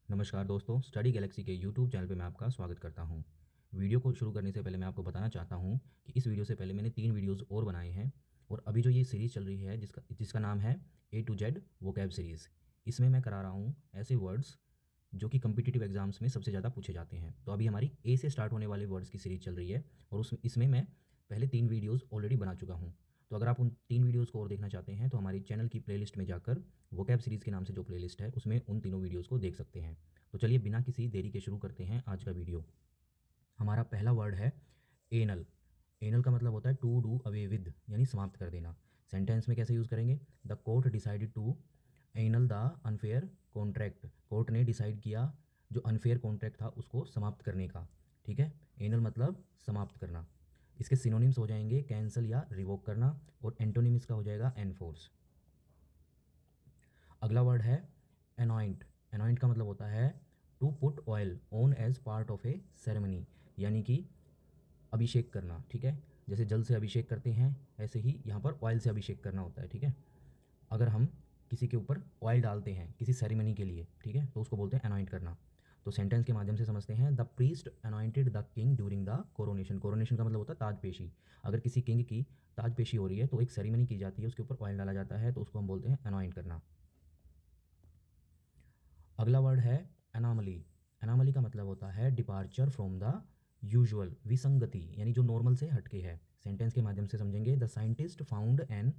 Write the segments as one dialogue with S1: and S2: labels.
S1: नमस्कार दोस्तों, study Galaxy के यूट्यूब चैनल पे मैं आपका स्वागत करता हूं। वीडियो को शुरू करने से पहले मैं आपको बताना चाहता हूं कि इस वीडियो से पहले मैंने 3 वीडियोस और बनाए हैं और अभी जो ये सीरीज़ चल रही है जिसका नाम है ए टू जेड वोकैब सीरीज़। इसमें मैं करा रहा हूँ ऐसे वर्ड्स जो कि कम्पिटिटिव एग्जाम्स में सबसे ज़्यादा पूछे जाते हैं। तो अभी हमारी ए से स्टार्ट होने वाले वर्ड्स की सीरीज़ चल रही है और इसमें मैं पहले 3 वीडियोज़ ऑलरेडी बना चुका हूँ। तो अगर आप उन 3 वीडियोज़ को और देखना चाहते हैं तो हमारी चैनल की प्लेलिस्ट में जाकर वोकैब सीरीज़ के नाम से जो प्लेलिस्ट है उसमें उन तीनों वीडियोज़ को देख सकते हैं। तो चलिए बिना किसी देरी के शुरू करते हैं आज का वीडियो। हमारा पहला वर्ड है एनल। एनल का मतलब होता है टू डू अवे विद, यानी समाप्त कर देना। सेंटेंस में कैसे यूज़ करेंगे? The court decided to annul the unfair contract. Court ने डिसाइड किया जो अनफेयर कॉन्ट्रैक्ट था उसको समाप्त करने का। ठीक है, एनल मतलब समाप्त करना। इसके सिनोनिम्स हो जाएंगे कैंसल या रिवोक करना, और एंटोनिम इसका हो जाएगा एनफोर्स। अगला वर्ड है एनॉइंट। एनॉइंट का मतलब होता है to put oil on as part of a ceremony, यानी कि अभिषेक करना। ठीक है, जैसे जल से अभिषेक करते हैं ऐसे ही यहाँ पर ऑयल से अभिषेक करना होता है। ठीक है, अगर हम किसी के ऊपर ऑयल डालते हैं किसी सेरेमनी के लिए, ठीक है, तो उसको बोलते हैं अनॉइंट करना। तो सेंटेंस के माध्यम से समझते हैं। The priest anointed the king during the coronation. Coronation का मतलब होता है ताजपेशी। अगर किसी किंग की ताजपेशी हो रही है तो एक सेरेमनी की जाती है, उसके ऊपर ऑयल डाला जाता है, तो उसको हम बोलते हैं अनॉइंट करना। अगला वर्ड है एनामली। एनामली का मतलब होता है डिपार्चर फ्रॉम द यूजुअल, विसंगति, यानी जो नॉर्मल से हटके है। सेंटेंस के माध्यम से समझेंगे। The scientist found an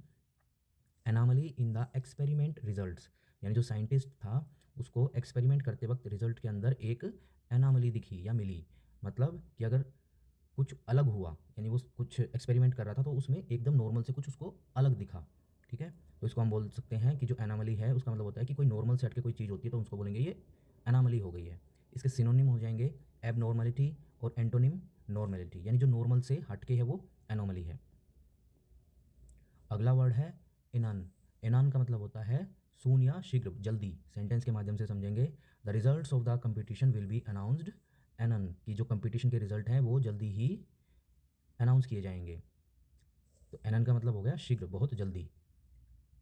S1: anomaly in the experiment results, यानी जो साइंटिस्ट था उसको एक्सपेरिमेंट करते वक्त रिजल्ट के अंदर एक एनामली दिखी या मिली। मतलब कि अगर कुछ अलग हुआ, यानी वो कुछ एक्सपेरिमेंट कर रहा था तो उसमें एकदम नॉर्मल से कुछ उसको अलग दिखा। ठीक है, तो इसको हम बोल सकते हैं कि जो एनामली है उसका मतलब होता है कि कोई नॉर्मल से हट के कोई चीज़ होती है तो उसको बोलेंगे ये एनामली हो गई है। इसके सिनोनिम हो जाएंगे एबनॉर्मलिटी और एंटोनिम नॉर्मलिटी, यानी जो नॉर्मल से हटके है वो एनोमली है। अगला वर्ड है इनान। इनान का मतलब होता है सून या शीघ्र, जल्दी। सेंटेंस के माध्यम से समझेंगे। The results of the competition will be announced anon, की जो कंपटीशन के रिजल्ट हैं वो जल्दी ही अनाउंस किए जाएंगे। तो एनन का मतलब हो गया शीघ्र, बहुत जल्दी।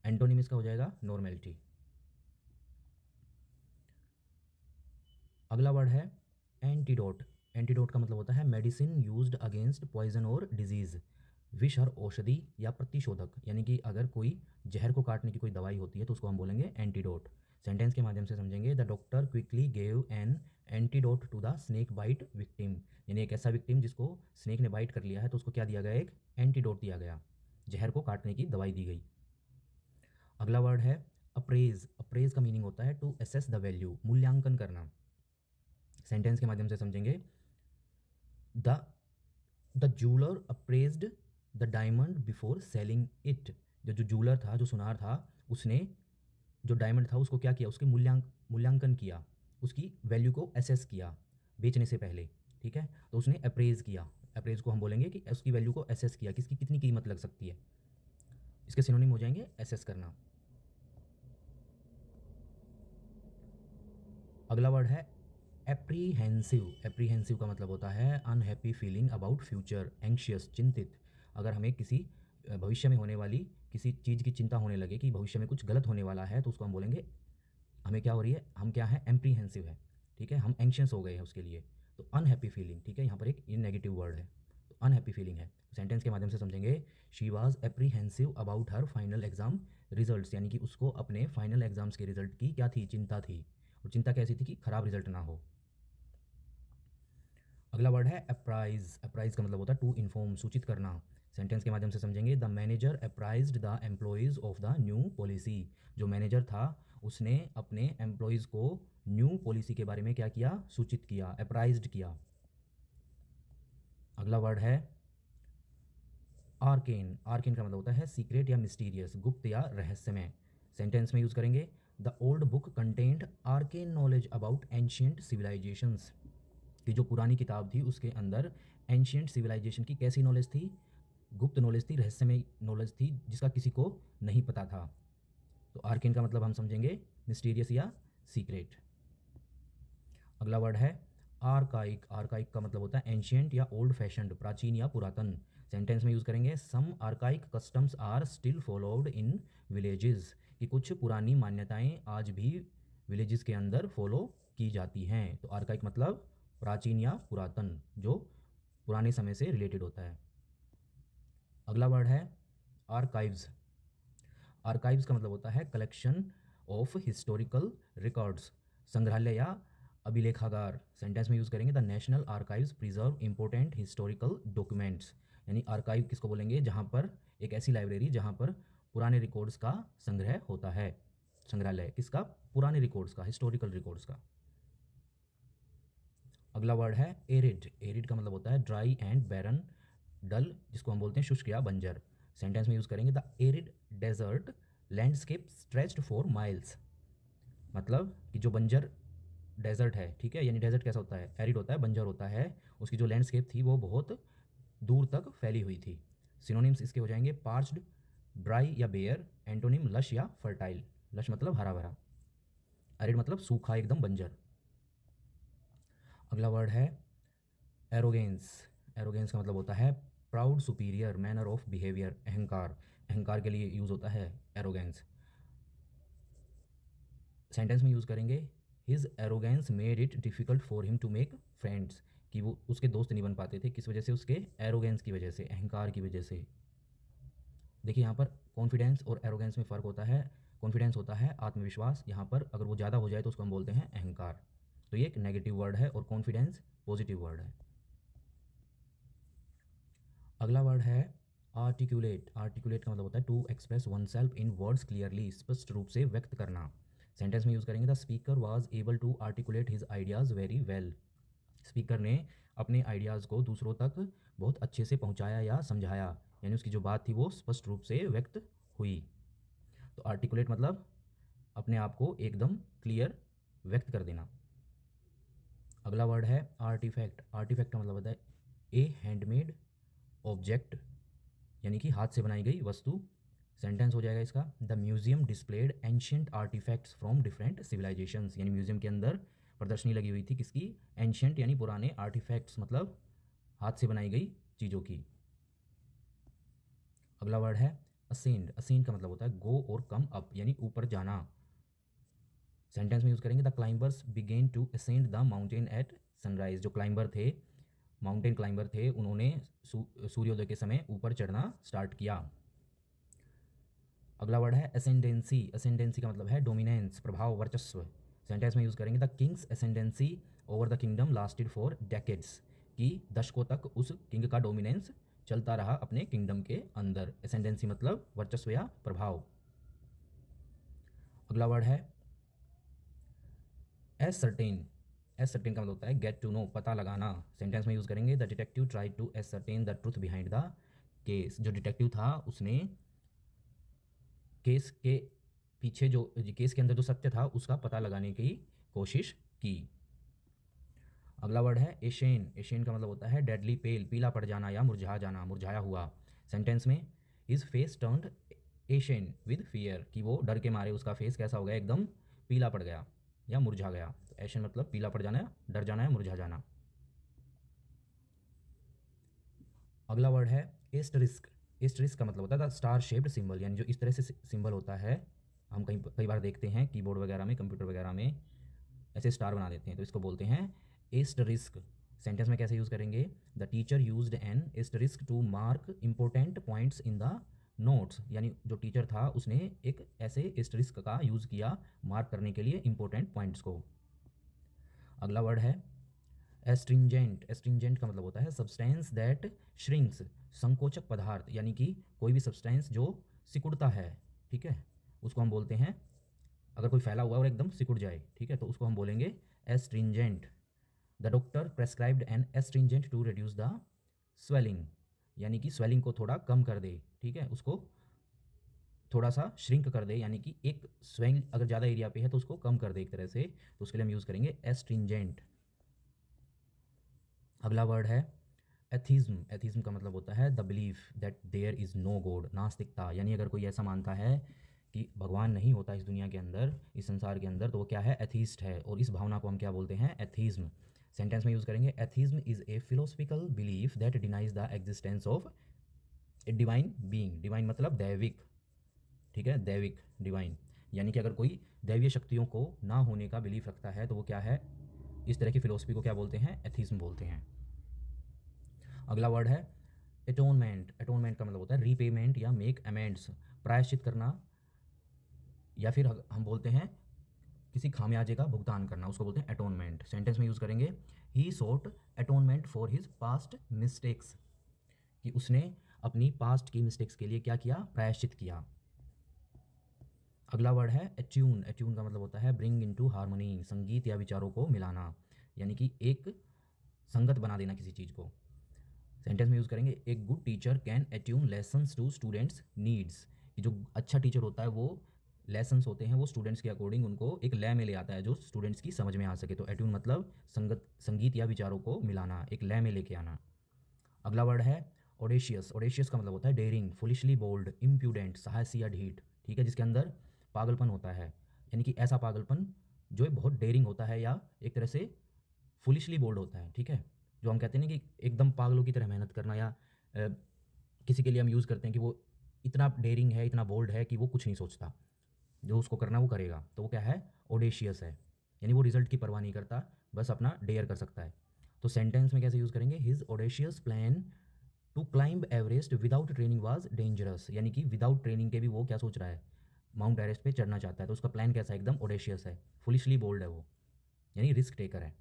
S1: एंटोनिम इसका हो जाएगा नॉर्मेलिटी। अगला वर्ड है एंटीडोट। एंटीडोट का मतलब होता है मेडिसिन यूज्ड अगेंस्ट पॉइजन और डिजीज, विष और औषधि या प्रतिशोधक, यानी कि अगर कोई जहर को काटने की कोई दवाई होती है तो उसको हम बोलेंगे एंटीडोट। सेंटेंस के माध्यम से समझेंगे। The doctor quickly gave an antidote to the snake bite victim, यानी एक ऐसा विक्टिम जिसको स्नेक ने बाइट कर लिया है तो उसको क्या दिया गया? एक एंटीडोट दिया गया, जहर को काटने की दवाई दी गई। अगला वर्ड है अप्रेज। अप्रेज का मीनिंग होता है टू एसेस द वैल्यू, मूल्यांकन करना। सेंटेंस के माध्यम से समझेंगे। The the jeweller appraised the diamond before selling it. जो जूलर था, जो सुनार था, उसने जो डायमंड था उसको क्या किया? उसके मूल्यांकन किया, उसकी वैल्यू को एसेस किया बेचने से पहले। ठीक है, तो उसने अप्रेज किया। अप्रेज को हम बोलेंगे कि उसकी वैल्यू को एसेस किया, किसकी कितनी कीमत लग सकती है। इसके सिनोनिम हो जाएंगे एसेस करना। अगला वर्ड है एप्रीहेंसिव। एप्रीहेंसिव का मतलब होता है unhappy feeling about future, anxious, चिंतित। अगर हमें किसी भविष्य में होने वाली किसी चीज़ की चिंता होने लगे कि भविष्य में कुछ गलत होने वाला है तो उसको हम बोलेंगे हमें क्या हो रही है, हम क्या है, एप्रीहेंसिव है। ठीक है, हम एंशियस हो गए हैं उसके लिए। तो अनहैप्पी फीलिंग, ठीक है, यहाँ पर एक ये नेगेटिव वर्ड है, तो अनहैप्पी फीलिंग है। सेंटेंस के माध्यम से समझेंगे। She was apprehensive about her final exam results, यानी कि उसको अपने फाइनल एग्जाम्स के रिजल्ट की क्या थी? चिंता थी। और चिंता कैसी थी? कि खराब रिजल्ट ना हो। अगला वर्ड है अप्राइज। अप्राइज का मतलब होता है टू इन्फॉर्म, सूचित करना। सेंटेंस के माध्यम से समझेंगे। The manager apprised the employees of the new policy. जो मैनेजर था उसने अपने एम्प्लॉयज़ को न्यू पॉलिसी के बारे में क्या किया? सूचित किया, अप्राइज्ड किया। अगला वर्ड है आर्केन। आर्केन का मतलब होता है सीक्रेट या मिस्टीरियस, गुप्त या रहस्यमय। सेंटेंस में यूज करेंगे। The old book content arcane knowledge about ancient civilisations. कि जो पुरानी किताब थी उसके अंदर एंशियंट सिविलाइजेशन की कैसी नॉलेज थी? गुप्त नॉलेज थी, रहस्यमय नॉलेज थी, जिसका किसी को नहीं पता था। तो आर्केन का मतलब हम समझेंगे मिस्टीरियस या सीक्रेट। अगला वर्ड है आर्काइक। आर्काइक का मतलब होता है एंशियंट या ओल्ड फैशंड, प्राचीन या पुरातन। सेंटेंस में यूज करेंगे। Some archaic customs are still followed in villages. कि कुछ पुरानी मान्यताएं आज भी विलेजेस के अंदर फॉलो की जाती हैं। तो आर्काइक मतलब प्राचीन या पुरातन, जो पुराने समय से रिलेटेड होता है। अगला वर्ड है आर्काइव्स। आर्काइव्स का मतलब होता है कलेक्शन ऑफ हिस्टोरिकल रिकॉर्ड्स, संग्रहालय या अभिलेखागार। सेंटेंस में यूज़ करेंगे the national archives preserve important historical documents. यानी आर्काइव किसको बोलेंगे, जहाँ पर एक ऐसी लाइब्रेरी जहाँ पर पुराने रिकॉर्ड्स का संग्रह होता है। संग्रहालय किसका, पुराने रिकॉर्ड्स का, हिस्टोरिकल रिकॉर्ड्स का। अगला वर्ड है एरिड। एरिड का मतलब होता है ड्राई एंड बैरन, डल, जिसको हम बोलते हैं शुष्क या बंजर। सेंटेंस में यूज़ करेंगे the arid desert landscape stretched for miles. मतलब कि जो बंजर डेजर्ट है, ठीक है, यानी डेजर्ट कैसा होता है, एरिड होता है, बंजर होता है, उसकी जो लैंडस्केप थी वो बहुत दूर तक फैली हुई थी। सिनोनिम्स इसके हो जाएंगे पार्च्ड, ड्राई या बेयर। एंटोनिम लश या फर्टाइल। लश मतलब हरा भरा, एरिड मतलब सूखा एकदम बंजर। अगला वर्ड है एरोगेंस। एरोगेंस का मतलब होता है proud, superior, manner of behaviour, अहंकार। अहंकार के लिए यूज़ होता है एरोगेंस। सेंटेंस में यूज़ करेंगे his arrogance made it difficult for him to make friends, कि वो उसके दोस्त नहीं बन पाते थे, किस वजह से, उसके एरोगेंस की वजह से, अहंकार की वजह से। देखिए यहाँ पर कॉन्फिडेंस और एरोगेंस में फ़र्क होता है। कॉन्फिडेंस होता है आत्मविश्वास, यहाँ पर अगर वो ज़्यादा हो जाए तो उसको हम बोलते हैं अहंकार। तो ये एक नेगेटिव वर्ड है और कॉन्फिडेंस पॉजिटिव वर्ड है। अगला वर्ड है आर्टिकुलेट। आर्टिकुलेट का मतलब होता है to express oneself in words clearly, स्पष्ट रूप से व्यक्त करना। सेंटेंस में यूज़ करेंगे the speaker was able to articulate his ideas very well. Speaker ने अपने आइडियाज़ को दूसरों तक बहुत अच्छे से पहुंचाया या समझाया, यानी उसकी जो बात थी वो स्पष्ट रूप से व्यक्त हुई। तो आर्टिकुलेट मतलब अपने आप को एकदम क्लियर व्यक्त कर देना। अगला वर्ड है आर्टिफैक्ट। आर्टिफैक्ट का मतलब होता है ए हैंडमेड ऑब्जेक्ट, यानी कि हाथ से बनाई गई वस्तु। सेंटेंस हो जाएगा इसका the museum displayed ancient artefacts from different civilisations. यानी म्यूजियम के अंदर प्रदर्शनी लगी हुई थी किसकी, एंशियंट यानी पुराने, आर्टिफैक्ट्स मतलब हाथ से बनाई गई चीज़ों की। अगला वर्ड है असेंड। असेंड का मतलब होता है गो और कम अप, यानी ऊपर जाना। सेंटेंस में यूज़ करेंगे the climbers begin to ascend the mountain at sunrise. जो क्लाइंबर थे, माउंटेन क्लाइंबर थे, उन्होंने सूर्योदय के समय ऊपर चढ़ना स्टार्ट किया। अगला वर्ड है असेंडेंसी। असेंडेंसी का मतलब है डोमिनेंस, प्रभाव, वर्चस्व। सेंटेंस में यूज़ करेंगे the Kings ascendancy over the kingdom lasted for decades, कि दशकों तक उस किंग का डोमिनेंस चलता रहा अपने किंगडम के अंदर। असेंडेंसी मतलब वर्चस्व या प्रभाव। अगला वर्ड है एसर्टेन। एसर्टेन का मतलब होता है गेट टू नो, पता लगाना। सेंटेंस में यूज़ करेंगे the detective try to ascertain the truth behind the case. जो डिटेक्टिव था उसने केस के पीछे, जो केस के अंदर जो सत्य था उसका पता लगाने की कोशिश की। अगला वर्ड है एशेन। एशेन का मतलब होता है डेडली पेल, पीला पड़ जाना या मुरझा जाना, मुरझाया हुआ। सेंटेंस में his face turned ashen with fear, कि वो डर के मारे उसका फेस कैसा हो गया, एकदम पीला पड़ गया या मुरझा गया। तो एशेन मतलब पीला पड़ जाना, डर जाना या मुरझा जाना। अगला वर्ड है एस्टरिस्क। एस्टरिस्क का मतलब होता है द स्टार शेप्ड सिंबल, यानी जो इस तरह से सिंबल होता है, हम कई बार देखते हैं कीबोर्ड वगैरह में, कंप्यूटर वगैरह में ऐसे स्टार बना देते हैं, तो इसको बोलते हैं एस्टरिस्क। सेंटेंस में कैसे यूज़ करेंगे the teacher used an asterisk to mark important points in the notes. यानी जो टीचर था उसने एक ऐसे एस्टरिस्क का यूज़ किया मार्क करने के लिए इंपॉर्टेंट पॉइंट्स को। अगला वर्ड है एस्ट्रिंजेंट। एस्ट्रिंजेंट का मतलब होता है सब्सटेंस दैट श्रिंक्स, संकोचक पदार्थ, यानी कि कोई भी सब्सटेंस जो सिकुड़ता है, ठीक है, उसको हम बोलते हैं, अगर कोई फैला हुआ और एकदम सिकुड़ जाए, ठीक है, तो उसको हम बोलेंगे astringent. The doctor prescribed an astringent to reduce the swelling, यानी कि स्वेलिंग को थोड़ा कम कर दे, ठीक है, उसको थोड़ा सा श्रिंक कर दे, यानी कि एक स्वेलिंग अगर ज़्यादा एरिया पे है तो उसको कम कर दे एक तरह से, तो उसके लिए हम यूज़ करेंगे एस्ट्रिंजेंट। अगला वर्ड है एथीज्म। एथीज्म का मतलब होता है the belief that there is no God, नास्तिकता, यानी अगर कोई ऐसा मानता है कि भगवान नहीं होता इस दुनिया के अंदर, इस संसार के अंदर, तो वो क्या है, एथीस्ट है। और इस भावना को हम क्या बोलते हैं, एथीज्म। सेंटेंस में यूज़ करेंगे atheism is a philosophical belief that denies the existence of a divine being. Divine मतलब दैविक, ठीक है, दैविक, डिवाइन, यानी कि अगर कोई दैवीय शक्तियों को ना होने का बिलीफ रखता है तो वो क्या है, इस तरह की फिलोसफी को क्या बोलते हैं, एथीज्म बोलते हैं। अगला वर्ड है एटोनमेंट। एटोनमेंट का मतलब होता है रीपेमेंट या मेक अमेंड्स, प्रायश्चित करना, या फिर हम बोलते हैं किसी खामियाजे का भुगतान करना, उसको बोलते हैं एटोनमेंट। सेंटेंस में यूज़ करेंगे ही सोट एटोनमेंट फॉर हिज पास्ट मिस्टेक्स, कि उसने अपनी पास्ट की मिस्टेक्स के लिए क्या किया, प्रायश्चित किया। अगला वर्ड है एट्यून। एट्यून का मतलब होता है ब्रिंग इनटू हार्मनी, संगीत या विचारों को मिलाना, यानी कि एक संगत बना देना किसी चीज़ को। सेंटेंस में यूज़ करेंगे एक good teacher can attune lessons to students needs, कि जो अच्छा टीचर होता है वो लेसन्स होते हैं वो स्टूडेंट्स के अकॉर्डिंग उनको एक लय में ले आता है जो स्टूडेंट्स की समझ में आ सके। तो एट्यून मतलब संगीत या विचारों को मिलाना, एक लय में लेके आना। अगला वर्ड है ओडेशियस। ओडेशियस का मतलब होता है डेयरिंग, फुलिशली बोल्ड, इम्प्यूडेंट, साहसी या ढीठ, ठीक है, जिसके अंदर पागलपन होता है, यानी कि ऐसा पागलपन जो बहुत डेयरिंग होता है या एक तरह से फुलिशली बोल्ड होता है, ठीक है। जो हम कहते हैं ना कि एकदम पागलों की तरह मेहनत करना, या किसी के लिए हम यूज़ करते हैं कि वो इतना डेयरिंग है, इतना बोल्ड है कि वो कुछ नहीं सोचता, जो उसको करना वो करेगा, तो वो क्या है, ओडेशियस है, यानी वो रिजल्ट की परवाह नहीं करता, बस अपना डेयर कर सकता है। तो सेंटेंस में कैसे यूज़ करेंगे, his audacious plan to climb Everest without training was dangerous, यानी कि विदाउट ट्रेनिंग के भी वो क्या सोच रहा है, माउंट एवरेस्ट पे चढ़ना चाहता है, तो उसका प्लान कैसा है, एकदम ओडेशियस है, फुलिशली बोल्ड है वो, यानी रिस्क टेकर है।